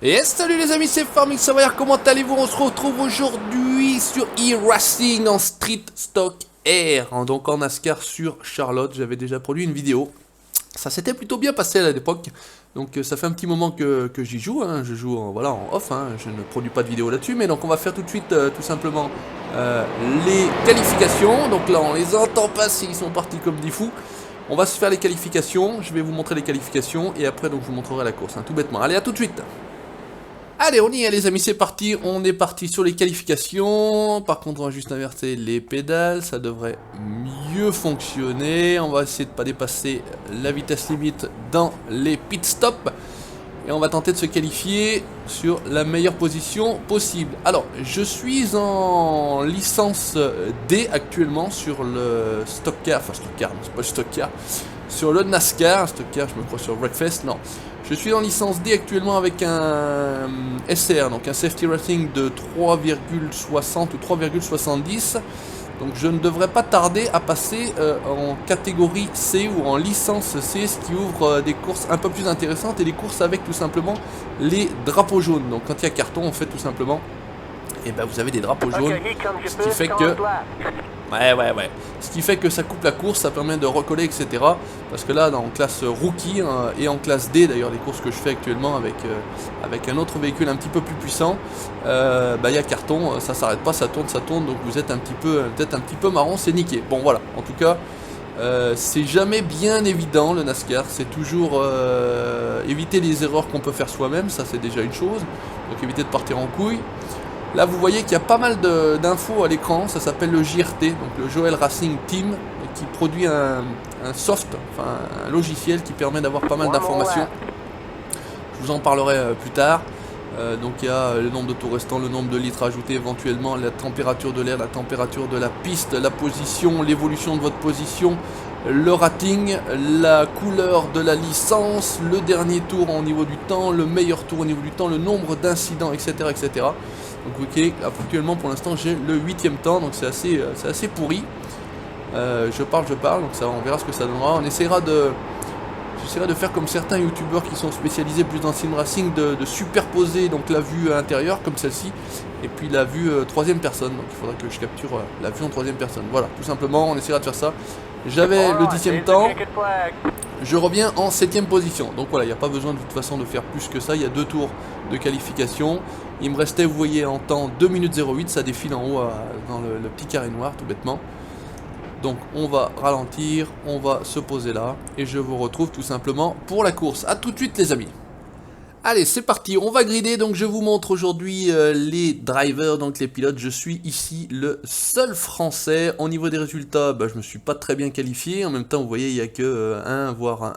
Et salut les amis, c'est Farming Savoyard, comment allez-vous? On se retrouve aujourd'hui sur e-Racing en Street Stock Air, donc en NASCAR sur Charlotte. J'avais déjà produit une vidéo, ça s'était plutôt bien passé à l'époque, donc ça fait un petit moment que j'y joue, hein. Je joue voilà, en off, hein. Je ne produis pas de vidéo là-dessus, mais donc on va faire tout de suite tout simplement les qualifications. Donc là on les entend passer, ils sont partis comme des fous. On va se faire les qualifications, je vais vous montrer les qualifications et après donc je vous montrerai la course, hein, tout bêtement. Allez, à tout de suite. Allez, on y est les amis, c'est parti, on est parti sur les qualifications. Par contre, on va juste inverser les pédales, ça devrait mieux fonctionner. On va essayer de ne pas dépasser la vitesse limite dans les pit stops. Et on va tenter de se qualifier sur la meilleure position possible. Alors, je suis en licence D actuellement sur le stock car, enfin stock car, c'est pas le stock car, sur le NASCAR, stock car, je me crois sur Breakfast, non. Je suis en licence D actuellement avec un SR, donc un Safety Rating de 3,60 ou 3,70. Donc je ne devrais pas tarder à passer en catégorie C ou en licence C, ce qui ouvre des courses un peu plus intéressantes et des courses avec tout simplement les drapeaux jaunes. Donc quand il y a carton, on fait tout simplement, et ben vous avez des drapeaux jaunes, ce qui fait que... Ouais. Ce qui fait que ça coupe la course, ça permet de recoller, etc. Parce que là, en classe rookie et en classe D, d'ailleurs, les courses que je fais actuellement avec un autre véhicule un petit peu plus puissant, bah il y a carton, ça s'arrête pas, ça tourne, donc vous êtes peut-être un petit peu marron, c'est niqué. Bon voilà, en tout cas, c'est jamais bien évident le NASCAR, c'est toujours éviter les erreurs qu'on peut faire soi-même, ça c'est déjà une chose, donc éviter de partir en couille. Là vous voyez qu'il y a pas mal d'infos à l'écran, ça s'appelle le JRT, donc le Joel Racing Team, qui produit un soft, enfin un logiciel qui permet d'avoir pas mal d'informations. Je vous en parlerai plus tard. Donc il y a le nombre de tours restants, le nombre de litres ajoutés éventuellement, la température de l'air, la température de la piste, la position, l'évolution de votre position, le rating, la couleur de la licence, le dernier tour au niveau du temps, le meilleur tour au niveau du temps, le nombre d'incidents, etc., etc. Donc ok, actuellement pour l'instant j'ai le 8e temps, donc c'est assez pourri. Je parle, donc ça, on verra ce que ça donnera. J'essaierai de faire comme certains youtubeurs qui sont spécialisés plus dans le sim racing, de superposer donc la vue intérieure comme celle-ci, et puis la vue troisième personne. Donc il faudra que je capture la vue en troisième personne. Voilà, tout simplement, on essaiera de faire ça. J'avais le 10e temps, je reviens en 7e position. Donc voilà, il n'y a pas besoin de toute façon de faire plus que ça. Il y a 2 tours de qualification. Il me restait, vous voyez, en temps 2 minutes 08, ça défile en haut dans le petit carré noir, tout bêtement. Donc on va ralentir, on va se poser là, et je vous retrouve tout simplement pour la course. A tout de suite les amis. Allez, c'est parti, on va grider, donc je vous montre aujourd'hui les drivers, donc les pilotes. Je suis ici le seul français. Au niveau des résultats, bah, je me suis pas très bien qualifié. En même temps, vous voyez, il n'y a que 1, voire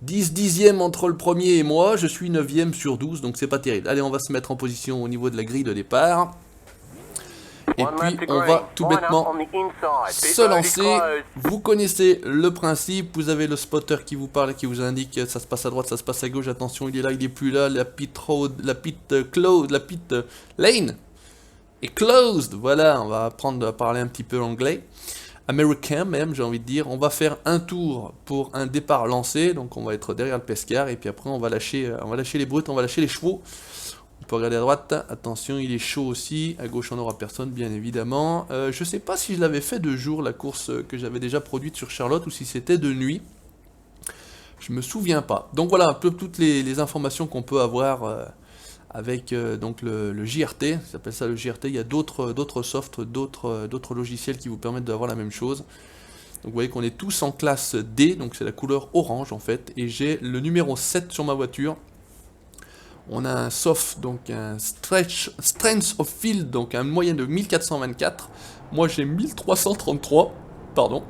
10 dixièmes entre le premier et moi. Je suis 9e sur 12, donc c'est pas terrible. Allez, on va se mettre en position au niveau de la grille de départ. Et puis on va tout bêtement se lancer. Vous connaissez le principe, vous avez le spotter qui vous parle et qui vous indique ça se passe à droite, ça se passe à gauche, attention il est là, il est plus là, la pit road, la pit lane est closed. Voilà, on va apprendre à parler un petit peu anglais, américain même j'ai envie de dire. On va faire un tour pour un départ lancé, donc on va être derrière le pescar et puis après on va lâcher les brutes, on va lâcher les chevaux. On peut regarder à droite, attention il est chaud aussi, à gauche on n'aura personne bien évidemment. Je sais pas si je l'avais fait de jour la course que j'avais déjà produite sur Charlotte ou si c'était de nuit. Je me souviens pas. Donc voilà un peu toutes les informations qu'on peut avoir avec donc le JRT, ça s'appelle ça le JRT, il y a d'autres softs, d'autres logiciels qui vous permettent d'avoir la même chose. Donc vous voyez qu'on est tous en classe D, donc c'est la couleur orange en fait, et j'ai le numéro 7 sur ma voiture. On a un soft, donc un strength of field, donc un moyen de 1424. Moi j'ai 1333, pardon.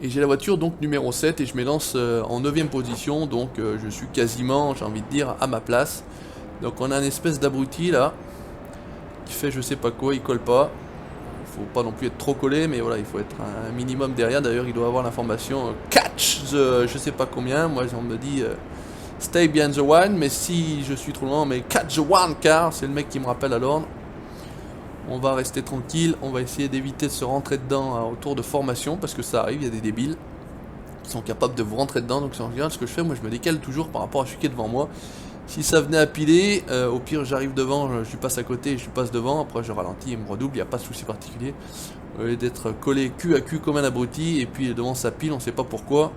Et j'ai la voiture donc numéro 7 et je me lance en 9e position, donc je suis quasiment, j'ai envie de dire, à ma place. Donc on a une espèce d'abruti là, qui fait je sais pas quoi, il colle pas. Il faut pas non plus être trop collé, mais voilà, il faut être un minimum derrière. D'ailleurs il doit avoir l'information catch the je sais pas combien, moi on me dit... Stay behind the one, mais si je suis trop loin, mais catch the one car, c'est le mec qui me rappelle à l'ordre. On va rester tranquille, on va essayer d'éviter de se rentrer dedans au tour de formation, parce que ça arrive, il y a des débiles qui sont capables de vous rentrer dedans. Donc si on regarde ce que je fais, moi je me décale toujours par rapport à celui qui est devant moi. Si ça venait à piler, au pire j'arrive devant, je lui passe à côté et je lui passe devant, après je ralentis et me redouble, il n'y a pas de souci particulier. Au lieu d'être collé cul à cul comme un abruti, et puis devant sa pile, on sait pas pourquoi.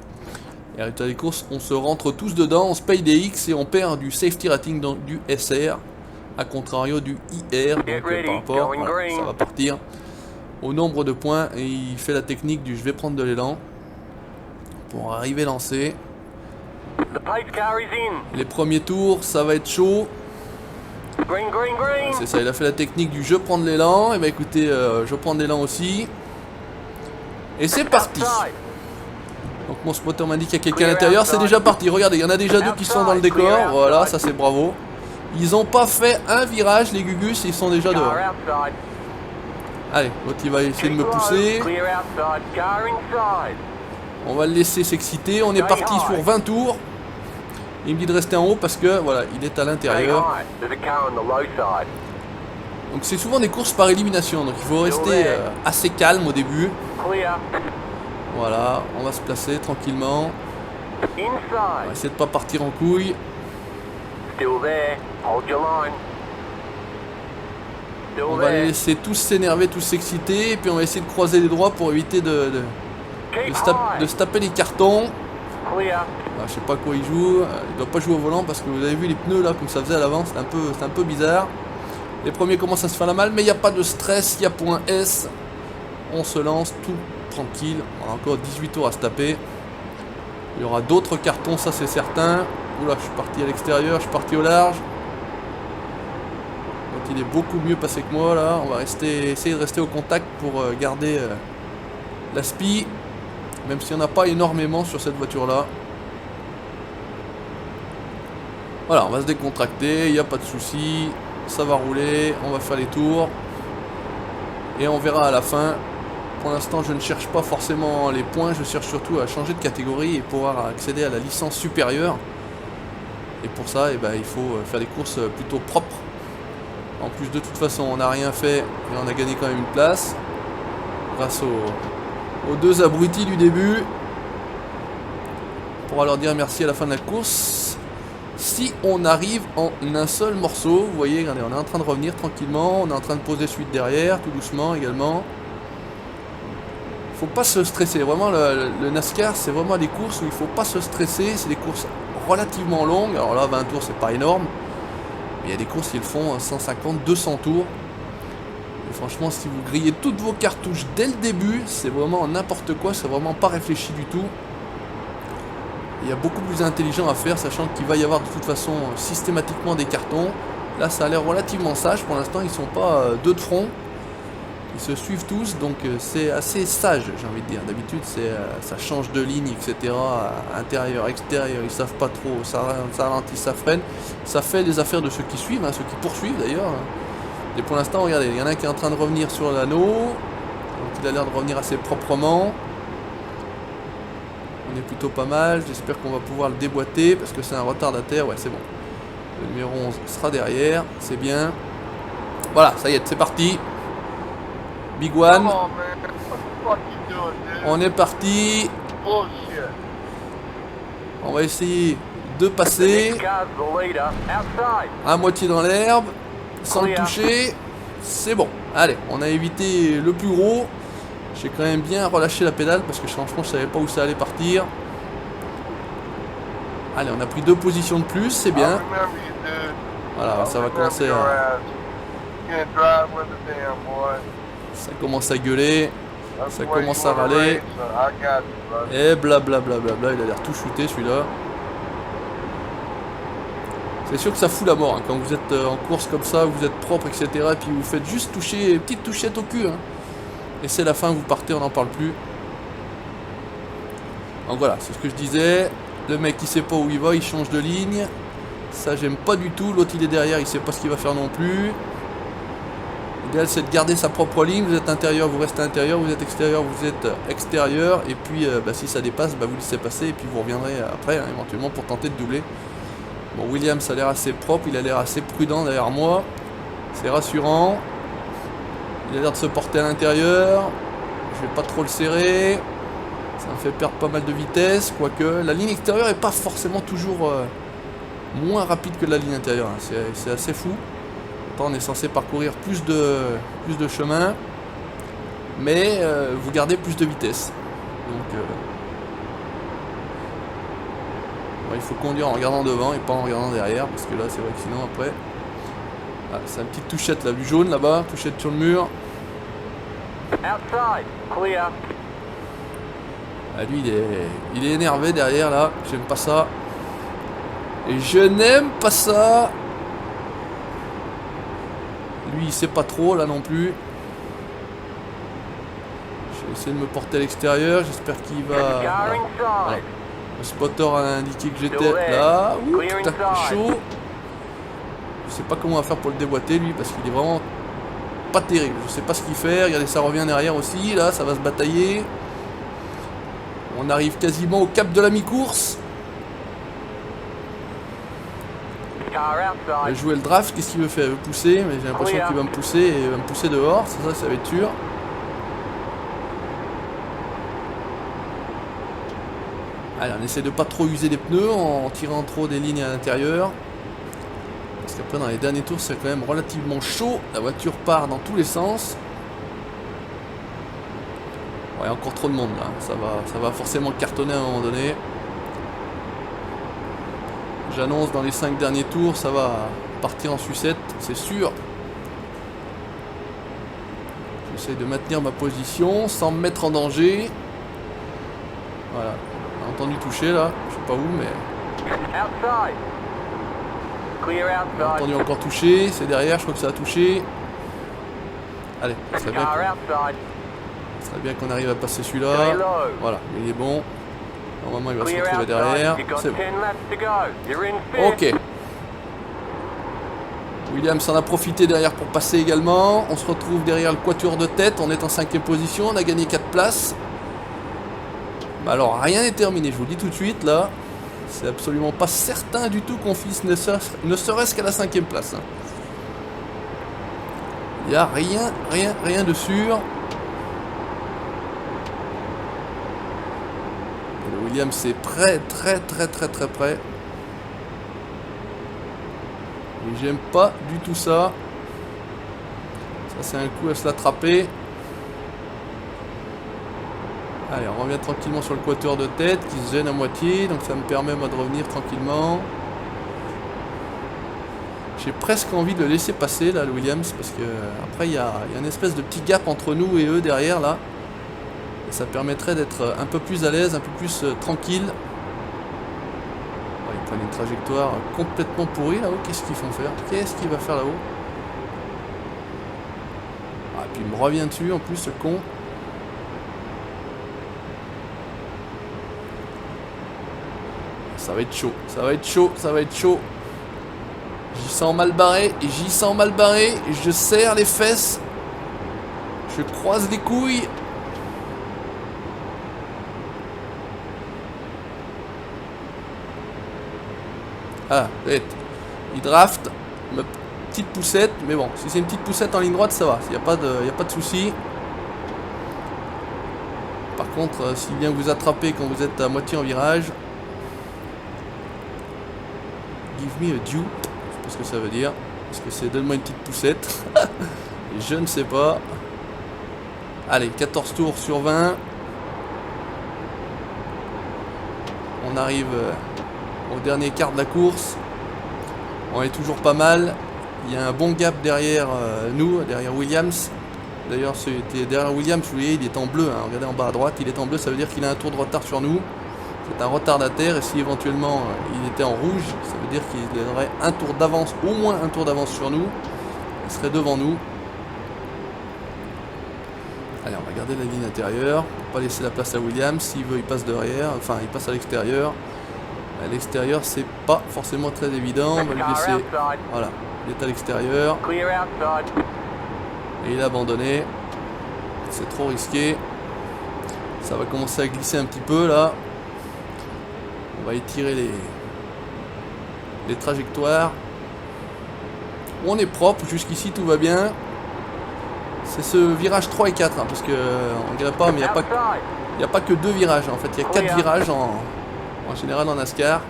Et à résultat des courses, on se rentre tous dedans, on se paye des X et on perd du safety rating dans du SR, à contrario du IR, donc par rapport, voilà, ça va partir au nombre de points, et il fait la technique du je vais prendre de l'élan pour arriver lancé. Les premiers tours, ça va être chaud. C'est ça, il a fait la technique du je prends de l'élan. Et bah écoutez, je prends de l'élan aussi. Et c'est parti. Donc mon spotter m'indique qu'il y a quelqu'un à l'intérieur. C'est déjà parti. Regardez, il y en a déjà deux qui sont dans le décor. Voilà, ça c'est bravo. Ils n'ont pas fait un virage, les Gugus, ils sont déjà dehors. Allez, l'autre il va essayer de me pousser. On va le laisser s'exciter. On est parti sur 20 tours. Il me dit de rester en haut parce que voilà, il est à l'intérieur. Donc c'est souvent des courses par élimination. Donc il faut rester assez calme au début. Voilà, on va se placer tranquillement. On va essayer de pas partir en couille. On va les laisser tous s'énerver, tous s'exciter. Et puis on va essayer de croiser les doigts pour éviter de se taper les cartons. Je sais pas quoi il joue. Il doit pas jouer au volant parce que vous avez vu les pneus là comme ça faisait à l'avant. C'est un peu bizarre. Les premiers commencent à se faire la malle, mais il n'y a pas de stress. Il y a point S. On se lance tout tranquille. On a encore 18 tours à se taper. Il y aura d'autres cartons, ça c'est certain. Oula, je suis parti à l'extérieur, je suis parti au large. Donc il est beaucoup mieux passé que moi là. On va essayer de rester au contact pour garder la spi. Même s'il n'y en a pas énormément sur cette voiture là. Voilà, on va se décontracter, il n'y a pas de souci. Ça va rouler, on va faire les tours. Et on verra à la fin. Pour l'instant, je ne cherche pas forcément les points. Je cherche surtout à changer de catégorie et pouvoir accéder à la licence supérieure. Et pour ça, eh ben, il faut faire des courses plutôt propres. En plus, de toute façon, on n'a rien fait et on a gagné quand même une place. Grâce aux deux abrutis du début. On pourra leur dire merci à la fin de la course. Si on arrive en un seul morceau, vous voyez, regardez, on est en train de revenir tranquillement. On est en train de poser suite derrière, tout doucement également. Faut pas se stresser. Vraiment, le NASCAR, c'est vraiment des courses où il faut pas se stresser. C'est des courses relativement longues. Alors là, 20 tours, c'est pas énorme. Mais il y a des courses qui le font 150, 200 tours. Et franchement, si vous grillez toutes vos cartouches dès le début, c'est vraiment n'importe quoi. C'est vraiment pas réfléchi du tout. Il y a beaucoup plus intelligent à faire, sachant qu'il va y avoir de toute façon systématiquement des cartons. Là, ça a l'air relativement sage. Pour l'instant, ils sont pas deux de front. Ils se suivent tous, donc c'est assez sage, j'ai envie de dire. D'habitude, ça change de ligne, etc. Intérieur, extérieur, ils savent pas trop. Ça ralentit, ça freine. Ça fait les affaires de ceux qui suivent, hein, ceux qui poursuivent d'ailleurs. Et pour l'instant, regardez, il y en a un qui est en train de revenir sur l'anneau. Donc il a l'air de revenir assez proprement. On est plutôt pas mal. J'espère qu'on va pouvoir le déboîter parce que c'est un retardataire. Ouais, c'est bon. Le numéro 11 sera derrière. C'est bien. Voilà, ça y est, c'est parti. Big One. On est parti. On va essayer de passer. À moitié dans l'herbe. Sans le toucher. C'est bon. Allez, on a évité le plus gros. J'ai quand même bien relâché la pédale parce que franchement je savais pas où ça allait partir. Allez, on a pris 2 positions de plus, c'est bien. Voilà, ça va commencer à... Ça commence à gueuler. Ça commence à râler. Et blablabla, il a l'air tout shooté celui-là. C'est sûr que ça fout la mort hein, quand vous êtes en course comme ça, vous êtes propre, etc. Et puis vous faites juste toucher, petite touchette au cul. Hein. Et c'est la fin, vous partez, on n'en parle plus. Donc voilà, c'est ce que je disais. Le mec il sait pas où il va, il change de ligne. Ça j'aime pas du tout. L'autre il est derrière, il sait pas ce qu'il va faire non plus. L'idéal c'est de garder sa propre ligne. Vous êtes intérieur, vous restez intérieur. Vous êtes extérieur, vous êtes extérieur. Et puis si ça dépasse, vous laissez passer. Et puis vous reviendrez après, hein, éventuellement pour tenter de doubler. Bon, Williams a l'air assez propre, il a l'air assez prudent derrière moi. C'est rassurant. Il a l'air de se porter à l'intérieur. Je vais pas trop le serrer. Ça me fait perdre pas mal de vitesse, quoique la ligne extérieure est pas forcément toujours moins rapide que la ligne intérieure. Hein. C'est assez fou. Pourtant, on est censé parcourir plus de chemin, mais vous gardez plus de vitesse. Donc, bon, il faut conduire en regardant devant et pas en regardant derrière, parce que là, c'est vrai que sinon après, ah, c'est une petite touchette là, du jaune là-bas, touchette sur le mur. Outside, clear. Ah, lui, il est énervé derrière là. J'aime pas ça. Et je n'aime pas ça. Lui, il sait pas trop là non plus. Je vais essayer de me porter à l'extérieur. J'espère qu'il va. Car Voilà. inside. Le spotter a indiqué que j'étais là. Ouh, putain, chaud. Je sais pas comment on va faire pour le déboîter lui parce qu'il est vraiment pas terrible. Je sais pas ce qu'il fait. Regardez, ça revient derrière aussi. Là, ça va se batailler. On arrive quasiment au cap de la mi-course. Car Je vais outside. jouer le draft. Qu'est-ce qu'il veut faire? Il veut pousser, mais j'ai l'impression qu'il va me pousser et il va me pousser dehors. Ça va être sûr. Allez, on essaie de pas trop user les pneus en tirant trop des lignes à l'intérieur. Parce qu'après, dans les derniers tours, c'est quand même relativement chaud. La voiture part dans tous les sens. Ouais, il y a encore trop de monde là. Ça va forcément cartonner à un moment donné. J'annonce dans les 5 derniers tours, ça va partir en sucette, c'est sûr. J'essaie de maintenir ma position sans me mettre en danger. Voilà. On a entendu toucher là. Je sais pas où, mais. Outside. Clear On a outside. entendu encore toucher. C'est derrière, je crois que ça a touché. Allez, ça serait bien Car qu'on- outside. ça serait bien qu'on arrive à passer Stay celui-là. low. Voilà, il est bon. Normalement, il va se Clear retrouver derrière. outside. You've got C'est 10 bon. laps to go. You're in fifth. Ok. Williams en a profité derrière pour passer également. On se retrouve derrière le quatuor de tête. On est en 5e position. On a gagné 4 places. Bah alors, rien n'est terminé. Je vous le dis tout de suite là. C'est absolument pas certain du tout qu'on finisse ne serait-ce qu'à la 5e place. Hein. Il n'y a rien de sûr. Et le Williams c'est très près. Et j'aime pas du tout ça. Ça c'est un coup à se l'attraper. Allez, on revient tranquillement sur le quatuor de tête qui se gêne à moitié. Donc ça me permet moi de revenir tranquillement. J'ai presque envie de le laisser passer là, le Williams, parce que après il y a une espèce de petit gap entre nous et eux derrière là. Et ça permettrait d'être un peu plus à l'aise, un peu plus tranquille. Ouais, ils prennent une trajectoire complètement pourrie là-haut. Qu'est-ce qu'ils font faire? Qu'est-ce qu'il va faire là-haut? Ah, puis il me revient dessus en plus, ce con. Ça va être chaud, ça va être chaud, ça va être chaud. J'y sens mal barré, et j'y sens mal barré. Je serre les fesses. Je croise les couilles. Ah, il draft. Ma petite poussette, mais bon, si c'est une petite poussette en ligne droite, ça va. Il n'y a pas de souci. Par contre, s'il vient vous attraper quand vous êtes à moitié en virage, give me a due. Je sais pas ce que ça veut dire. Est-ce que c'est donne-moi une petite poussette? Je ne sais pas. Allez, 14 tours sur 20. On arrive au dernier quart de la course. On est toujours pas mal. Il y a un bon gap derrière nous, derrière Williams. D'ailleurs, c'était derrière Williams, vous voyez, il est en bleu. Hein. Regardez en bas à droite, il est en bleu, ça veut dire qu'il a un tour de retard sur nous. C'est un retardataire, et si éventuellement il était en rouge, ça veut dire qu'il aurait un tour d'avance, au moins un tour d'avance sur nous. Il serait devant nous. Allez, on va garder la ligne intérieure, pour pas laisser la place à Williams. S'il veut, il passe derrière, enfin il passe à l'extérieur. À l'extérieur, c'est pas forcément très évident. On va le laisser. Voilà, il est à l'extérieur. Clear outside. Et il a abandonné. C'est trop risqué. Ça va commencer à glisser un petit peu là. On va étirer les trajectoires. On est propre, jusqu'ici tout va bien. C'est ce virage 3 et 4, hein, parce que on dirait pas, mais il Il n'y a pas que 2 virages, en fait, il y a 4 virages en général en NASCAR.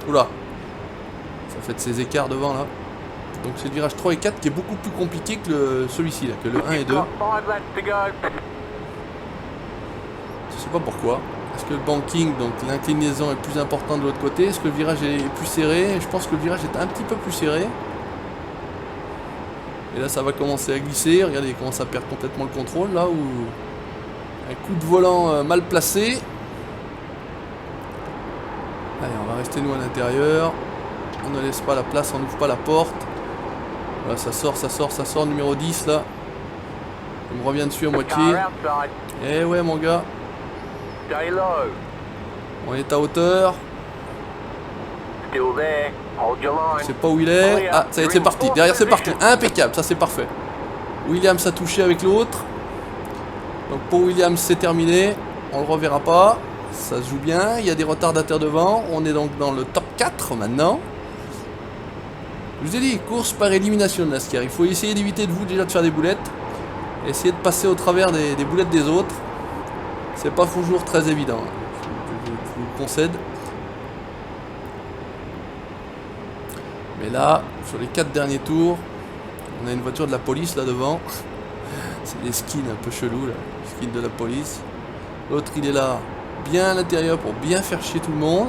Oula, ça fait de ces écarts devant là. Donc c'est le virage 3 et 4 qui est beaucoup plus compliqué que celui-ci là, que le 1 et 2. Got 5 laps to go. Je sais pas pourquoi. Est-ce que le banking, donc l'inclinaison est plus importante de l'autre côté? Est-ce que le virage est plus serré? Je pense que le virage est un petit peu plus serré. Et là ça va commencer à glisser. Regardez, il commence à perdre complètement le contrôle là où un coup de volant mal placé. Allez, on va rester nous à l'intérieur. On ne laisse pas la place, on n'ouvre pas la porte. Voilà, ça sort, numéro 10 là. Il me revient dessus à moitié. Car outside. Eh ouais mon gars, Stay low. on est à hauteur. Still there. Hold your Je line. sais pas où il est. Ah, ça y est, c'est parti. Derrière, c'est parti. Impeccable, ça c'est parfait. Williams a touché avec l'autre. Donc pour Williams, c'est terminé. On le reverra pas. Ça se joue bien. Il y a des retardataires devant. On est donc dans le top 4 maintenant. Je vous ai dit, course par élimination de NASCAR. Il faut essayer d'éviter de vous déjà de faire des boulettes. Essayer de passer au travers des boulettes des autres. C'est pas toujours très évident. Je vous le concède. Mais là, sur les 4 derniers tours, on a une voiture de la police là devant. C'est des skins un peu chelous là. Skins de la police. L'autre il est là, bien à l'intérieur pour bien faire chier tout le monde.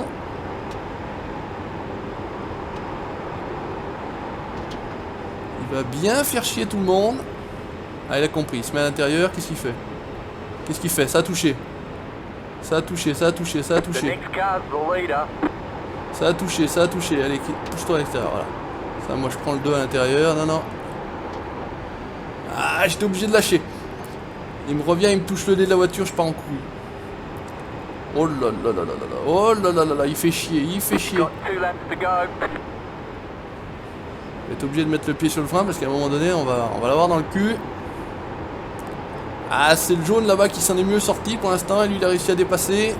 Il va bien faire chier tout le monde. Ah, il a compris, il se met à l'intérieur, qu'est-ce qu'il fait? Qu'est-ce qu'il fait? Ça a touché. Ça a touché, ça a touché, ça a The touché. next car's the leader. Ça a touché, ça a touché. Allez, pousse-toi à l'extérieur, voilà. Ça, moi je prends le 2 à l'intérieur. Non, non. Ah, j'étais obligé de lâcher. Il me revient, il me touche le nez de la voiture, je pars en couille. Oh là là là là là là. Oh là là là là, il fait chier, il fait chier. Got 2 laps to go. Je vais être obligé de mettre le pied sur le frein parce qu'à un moment donné, on va l'avoir dans le cul. Ah, c'est le jaune là-bas qui s'en est mieux sorti pour l'instant. Et lui, il a réussi à dépasser.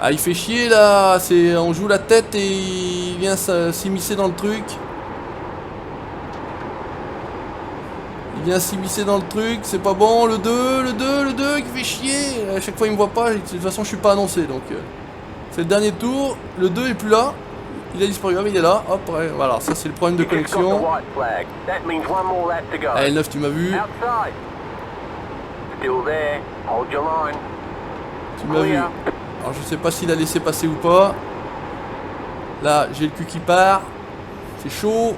Ah, il fait chier là. On joue la tête et il vient s'immiscer dans le truc. Il vient s'immiscer dans le truc. C'est pas bon. Le 2 qui fait chier. À chaque fois, il me voit pas. De toute façon, je suis pas annoncé. Donc, c'est le dernier tour. Le 2 est plus là. Il a disparu, mais il est là. Hop, ouais, voilà, ça c'est le problème de You just got connexion. the white flag. That means one more lap to go. Allez, le 9, tu m'as vu. Outside. Still there. Hold your line. Tu m'as vu. Alors, je sais pas s'il a laissé passer ou pas. Là, j'ai le cul qui part. C'est chaud.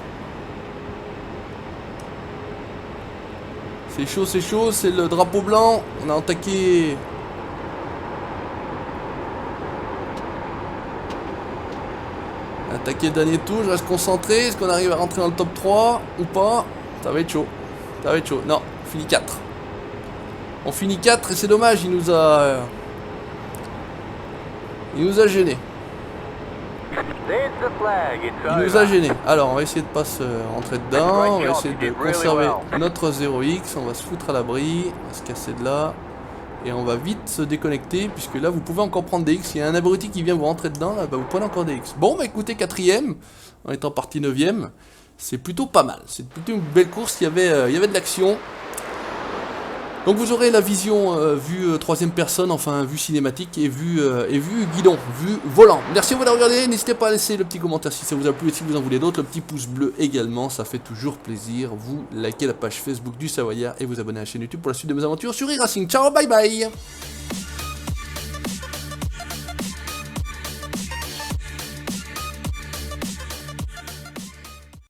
C'est chaud, c'est chaud. C'est le drapeau blanc. On a attaqué. Attaquer le dernier tour, je reste concentré. Est-ce qu'on arrive à rentrer dans le top 3 ou pas? Ça va être chaud. Ça va être chaud. Non, on finit 4. On finit 4 et c'est dommage, il nous a gêné. There's the flag. It's Il nous a over. gêné. Alors, on va essayer de pas se rentrer dedans. On va essayer de conserver notre 0x. On va se foutre à l'abri. On va se casser de là. Et on va vite se déconnecter. Puisque là, vous pouvez encore prendre des X. Il y a un abruti qui vient vous rentrer dedans. Là, bah, vous prenez encore des X. Bon, bah écoutez, 4ème. En étant parti 9ème. C'est plutôt pas mal. C'est plutôt une belle course. Il y avait de l'action. Donc vous aurez la vision vue 3ème personne, enfin vue cinématique et vue guidon, vue volant. Merci à vous d'avoir regardé, n'hésitez pas à laisser le petit commentaire si ça vous a plu et si vous en voulez d'autres, le petit pouce bleu également, ça fait toujours plaisir. Vous likez la page Facebook du Savoyard et vous abonnez à la chaîne YouTube pour la suite de mes aventures sur e-Racing. Ciao, bye bye.